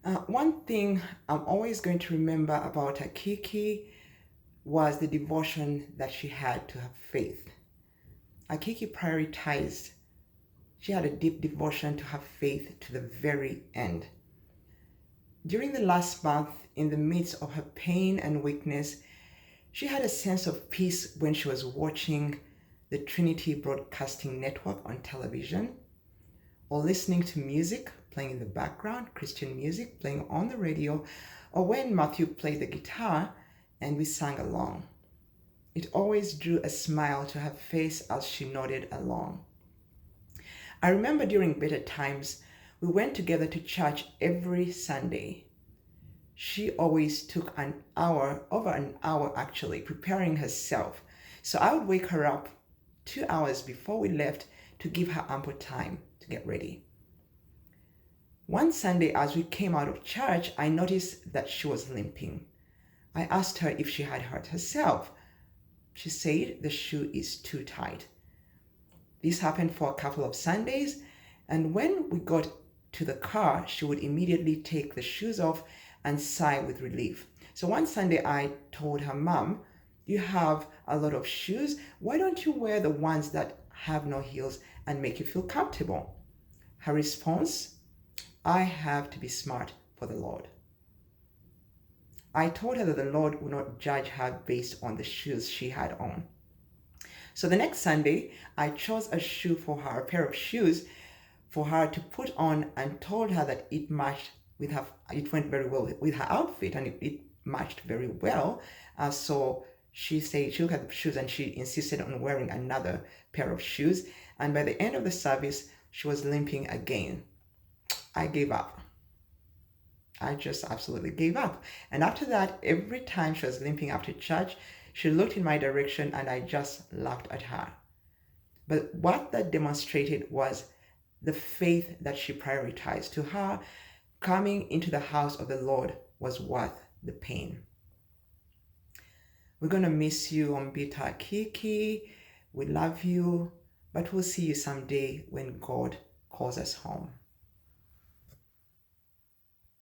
One thing I'm always going to remember about Akiiki was the devotion that she had to her faith. Akiiki prioritized, she had a deep devotion to her faith to the very end. During the last month, in the midst of her pain and weakness, she had a sense of peace when she was watching the Trinity Broadcasting Network on television or listening to music playing in the background, Christian music playing on the radio, or when Matthew played the guitar and we sang along. It always drew a smile to her face as she nodded along. I remember during better times, we went together to church every Sunday. She always took an hour, over an hour actually, preparing herself. So I would wake her up 2 hours before we left to give her ample time to get ready. One Sunday, as we came out of church, I noticed that she was limping. I asked her if she had hurt herself. She said the shoe is too tight. This happened for a couple of Sundays, and when we got to the car, she would immediately take the shoes off and sigh with relief. So one Sunday I told her, "Mom, you have a lot of shoes. Why don't you wear the ones that have no heels and make you feel comfortable?" Her response, "I have to be smart for the Lord." I told her that the Lord would not judge her based on the shoes she had on. So the next Sunday, I chose a shoe for her, a pair of shoes for her to put on, and told her that it matched with her, it went very well with her outfit, and it matched very well. So she said, she looked at the shoes and she insisted on wearing another pair of shoes. And by the end of the service, she was limping again. I gave up. I just absolutely gave up. And after that, every time she was limping after church, she looked in my direction and I just laughed at her. But what that demonstrated was the faith that she prioritized. To her, coming into the house of the Lord was worth the pain. We're going to miss you, Ombita Akiiki. We love you, but we'll see you someday when God calls us home.